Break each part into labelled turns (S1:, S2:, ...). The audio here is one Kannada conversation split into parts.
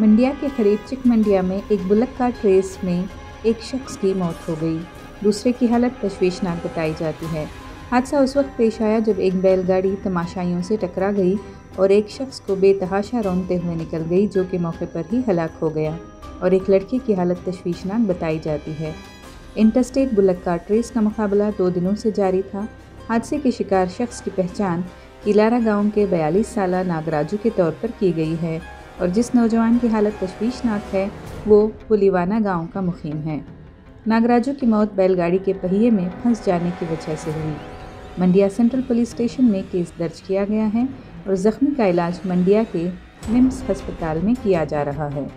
S1: मंडिया के करीब चिकमंडिया में एक बुलक कार रेस में एक शख्स की मौत हो गई। दूसरे की हालत तशवीशनाक बताई जाती है। हादसा उस वक्त पेश आया जब एक बैलगाड़ी तमाशाइयों से टकरा गई और एक शख्स को बेतहाशा रौंदते हुए निकल गई, जो कि मौके पर ही हलाक हो गया और एक लड़के की हालत तशवीशनाक बताई जाती है। इंटरस्टेट बुलक कार रेस का मुकाबला 2 दिनों से जारी था। हादसे के शिकार शख्स की पहचान किलारा गांव के 42 साला नागराजू के तौर पर की गई है और जिस नौजवान की हालत तशवीशनाक है वो पुलीवाना गांव का मुकीम है। नागराजू की मौत बैलगाड़ी के पहिए में फंस जाने की वजह से हुई। मंडिया सेंट्रल पुलिस स्टेशन में केस दर्ज किया गया है और ज़ख्मी का इलाज मंडिया के निम्स अस्पताल में किया जा रहा है।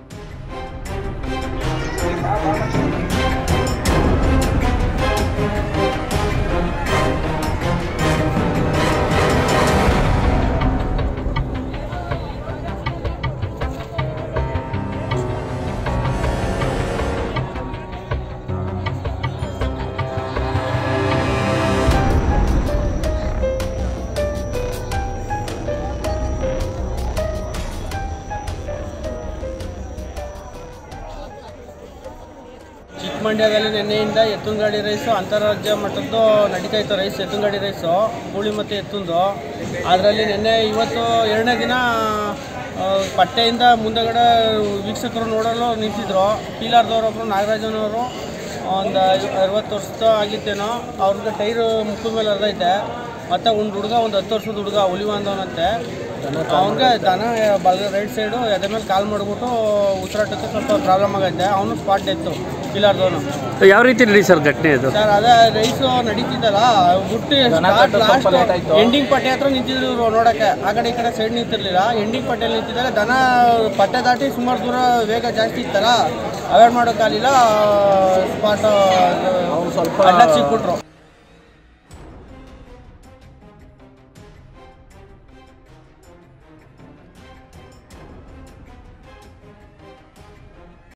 S2: ಚಿಕ್ಕಮಂಡ್ಯದಲ್ಲಿ ನಿನ್ನೆಯಿಂದ ಎತ್ತಿನ ಗಾಡಿ ರೈಸು ಅಂತಾರಾಜ್ಯ ಮಟ್ಟದ್ದು ನಡೀತಾ ಇತ್ತು. ರೈಸ್ ಎತ್ತಿನ ಗಾಡಿ ರೈಸು ಕೂಳಿ ಮತ್ತು ಎತ್ತುಂದು. ಅದರಲ್ಲಿ ಇವತ್ತು 2ನೇ ದಿನ ಪಟ್ಟೆಯಿಂದ ಮುಂದಗಡೆ ವೀಕ್ಷಕರು ನೋಡಲು ನಿಂತಿದ್ರು. ಕೀಲಾರದವರೊಬ್ಬರು ನಾಗರಾಜನವರು ಒಂದು 60 ವರ್ಷದ ಆಗಿತ್ತೇನೋ. ಅವ್ರಿಗೆ ಟೈರು ಮುಖದ ಮೇಲೆ ಹರಿದೈತೆ. ಮತ್ತು ಒಂದು ಹುಡುಗ, ಒಂದು 10 ವರ್ಷದ ಹುಡುಗ ಹುಲಿವಾಂದವನಂತೆ. ಅವನಿಗೆ ದನ ರೈಟ್ ಸೈಡು ಎದೆ ಮೇಲೆ ಕಾಲು ಮಾಡಿಬಿಟ್ಟು ಉಸಿರಾಟಕ್ಕೆ ಸ್ವಲ್ಪ ಪ್ರಾಬ್ಲಮ್ ಆಗೈತೆ. ಅವನು ಸ್ಪಾಟ್ ಡೆತ್ತು ಪಿಲಾರ್ದವನು.
S3: ಯಾವ ರೀತಿ ನಡೀ ಸರ್ ಘಟನೆ ಇದು?
S2: ಸರ್ ಅದೇ ರೈಸು ನಡೀತಿದ್ದಲ್ಲ, ಹುಟ್ಟಿ ಲಾಸ್ಟ್ ಎಂಡಿಂಗ್ ಪಟ್ಟೆ ಹತ್ರ ನಿಂತಿದ್ರು ಇವರು ನೋಡೋಕ್ಕೆ. ಆ ಕಡೆ ಈ ಕಡೆ ಸೈಡ್ ನಿಂತಿರಲಿಲ್ಲ, ಎಂಡಿಂಗ್ ಪಟ್ಟೆಯಲ್ಲಿ ನಿಂತಿದ್ದಾಗ ದನ ಪಟ್ಟೆ ದಾಟಿ ಸುಮಾರು ದೂರ ವೇಗ ಜಾಸ್ತಿ ಇತ್ತಲ್ಲ, ಅವಾಯ್ಡ್ ಮಾಡೋಕ್ಕಾಗಲಿಲ್ಲ. ಸ್ಪಾಟ್ ಸ್ವಲ್ಪ ಅಡ್ಡಕ್ಕೆ ಸಿಕ್ಬಿಟ್ರು.